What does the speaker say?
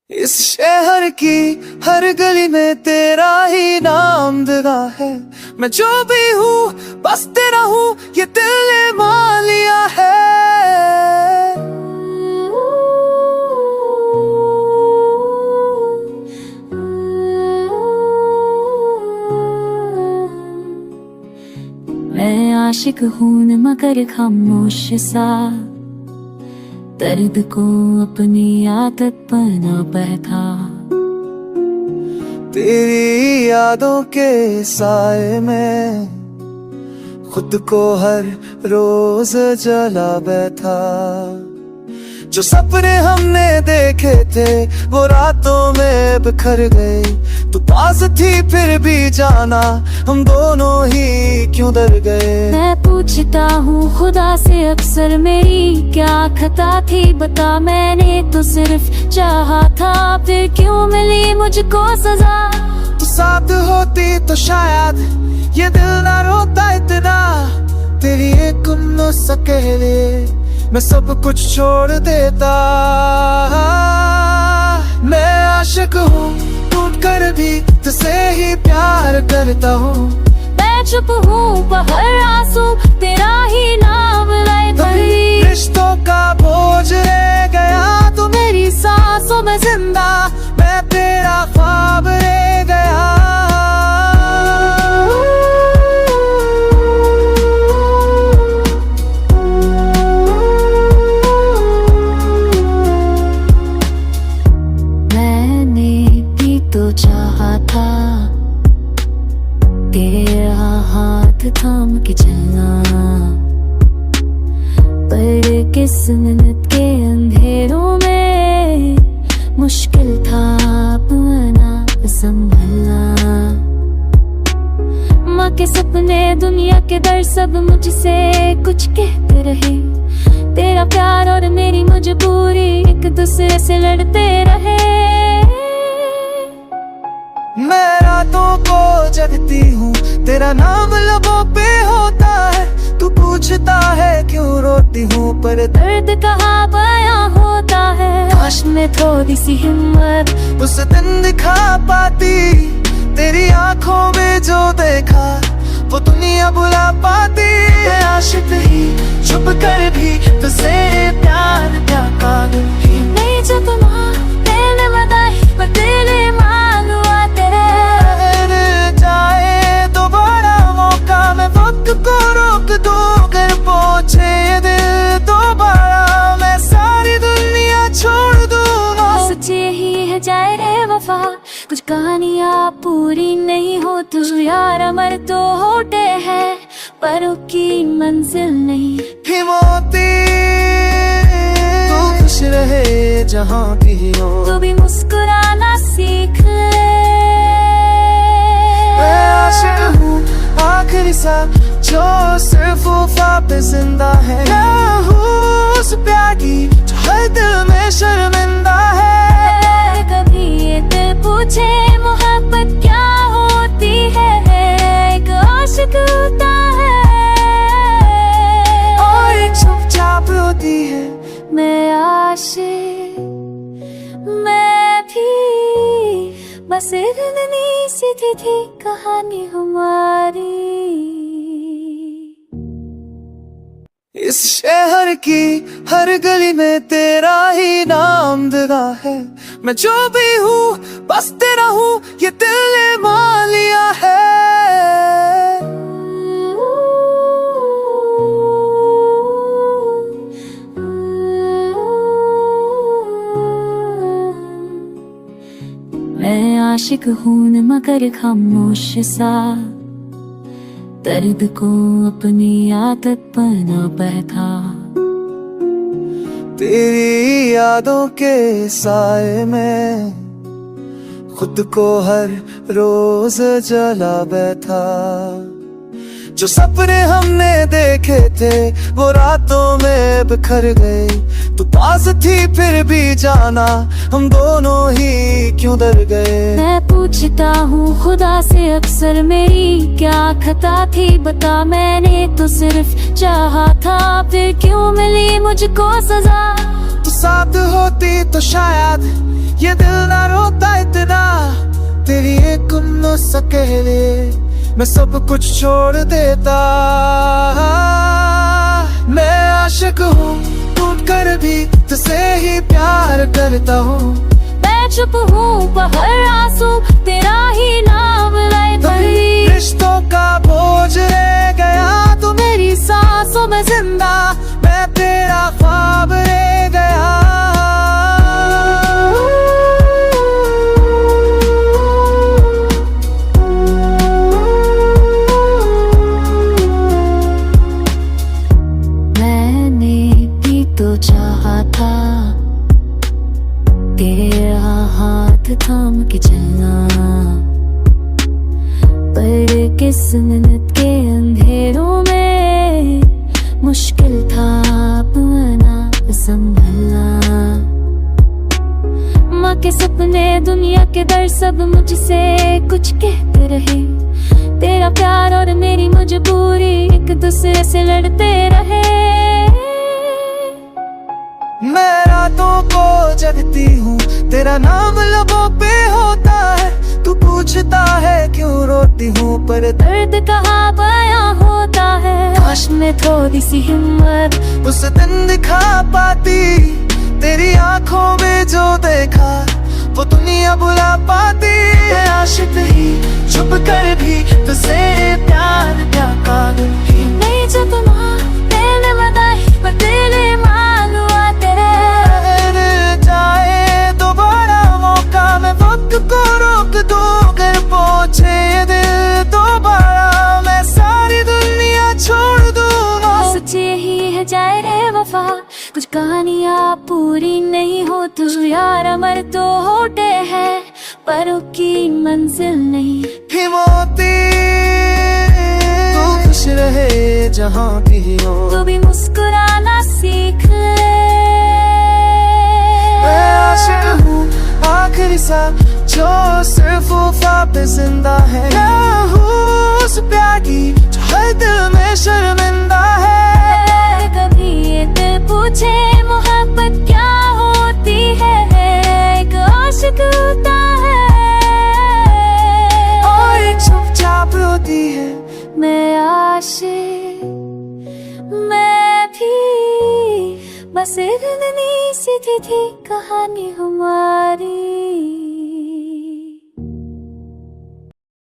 इस शहर की हर गली में तेरा ही नाम दगा है। मैं जो भी हूँ बस तेरा हूँ, ये दिल ने मान लिया है। मैं आशिक हूँ न मगर खामोश सा, दर्द को अपनी आदत बना बैठा। तेरी यादों के साए में खुद को हर रोज जला बैठा। जो सपने हमने देखे थे वो रातों में बिखर गए। तू पास थी फिर भी जाना हम दोनों ही क्यों डर गए। मैं पूछता हूँ खुदा से अक्सर मेरी क्या खता थी, बता मैंने तो सिर्फ चाहा था, फिर क्यों मिली मुझको सजा। तू साथ होती तो शायद ये दिल ना रोता इतना। तेरी एक सकेले मैं सब कुछ छोड़ देता। मैं आशिक हूँ टूट कर भी तुझसे ही प्यार करता हूँ। मैं चुप हूँ बाहर आंसू तेरा ही नाम लाए। रिश्तों का बोझ रह गया तू मेरी सांसों में जिंदा, मैं तेरा ख्वाब रह गया। तो चाहा था तेरा हाथ थाम के चलना, पर किस्मत के अंधेरों में मुश्किल था अपना संभलना। माँ के सपने दुनिया के डर सब मुझसे कुछ कहते रहे। तेरा प्यार और मेरी मजबूरी एक दूसरे से लड़ते रहे। मैं रातों को जगती हूँ तेरा नाम लबों पे होता है। तू पूछता है क्यों रोती हूँ पर दर्द कहाँ बयां होता है। काश में थोड़ी सी हिम्मत उस दिन दिखा पाती। तेरी आंखों में जो देखा वो दुनिया भुला पाती। मैं आशिक ही छुप कर भी तुझसे प्यार ही नहीं। जब माँ मैंने बताई पर तेरे मान हुआ तेरे। जाए दोबारा मौका मैं वक्त को रोक दूं। कर पहुंचे दिल दोबारा मैं सारी दुनिया छोड़ दूंगा। सच यही है जाए रे वफा, कुछ कहानियाँ पूरी नहीं हो। तू यार अमर तो होते हैं पर उसकी मंजिल नहीं। भी मोती तू खुश रहे जहाँ भी हो। तू भी मुस्कुराना सीख ले। मैं आशिक हूँ आखिरी सा जो सिर्फ वफा पे जिंदा है। मैं हूँ उस प्यार की जो हर दिल में शर्मिंदा है। कभी ये दिल पूछे मोहब्बत क्या होती है, एक आशिक होता है और एक चुपचाप रोती है। मैं आशिक मैं भी बस इतनी सी थी कहानी हमारी। इस शहर की हर गली में तेरा ही नाम दगा है। मैं जो भी हूँ बस तेरा हूँ, ये दिल ने मान लिया है। मैं आशिक हूँ न मगर खामोश सा, दर्द को अपनी आदत बना बैठा। तेरी यादों के साए में खुद को हर रोज जला बैठा। जो सपने हमने देखे थे वो रातों में बिखर गए। तू पास थी फिर भी जाना हम दोनों ही क्यों डर गए। मैं पूछता हूँ खुदा से अक्सर मेरी क्या खता थी, बता मैंने तो सिर्फ चाहा था, फिर क्यों मिली मुझको सजा। तू साथ होती तो शायद ये दिल अकेले मैं सब कुछ छोड़ देता। मैं आशिक हूँ टूट कर भी तुझसे ही प्यार करता हूँ। मैं चुप हूँ पर आंसू तेरा ही नाम लाए भरी। रिश्तों का बोझ रह गया तू मेरी सांसों में जिंदा, मैं तेरा ख्वाब रह गया। मैंने भी तो चाहा था तेरा हाथ थाम के चलना, पर किस्मत के अंधेरों में मुश्किल था अपना संभलना। माँ के सपने दुनिया के डर सब मुझसे कुछ कहते रहे। तेरा प्यार और मेरी मजबूरी एक दूसरे से लड़ते रहे। मैं रातों को जगती हूँ तेरा नाम लबों पे होता है। तू पूछता है क्यों रोती हूँ पर दर्द कहाँ बयां होता है। काश में थोड़ी सी हिम्मत उस दिन दिखा पाती, तेरी आंखों में जो देखा वो दुनिया बुला पाती। आशिक ही छुप कर भी तुझसे प्यार क्या काबिल ही नहीं। जब माँ तेरे बधाई पर तेरे मालूआ तेरे जाए दोबारा मौका मैं वक्त को रोक दूं। अगर पहुंचे ये दिल दोबारा मैं सारी दुनिया छोड़ दूंगा। सच यही है जाए रे वफा, कुछ कहानियाँ पूरी नहीं हो तू यार। अमर तो होते हैं पर की मंजिल नहीं। ही मोती तू खुश रहे जहाँ भी हो, तू भी मुस्कुराना सीख ले। मैं आशिक हूँ आखिरी सा जो सिर्फ वफा पे जिंदा है। मैं हूँ उस प्यार की जो हर दिल में शर्मिंदा है। कभी ये दिल पूछे मोहब्बत क्या होती है, एक आशिक होता है और एक चुपचाप रोती है। मैं आशिक मैं भी बस एक नन्ही सी थी कहानी हमारी।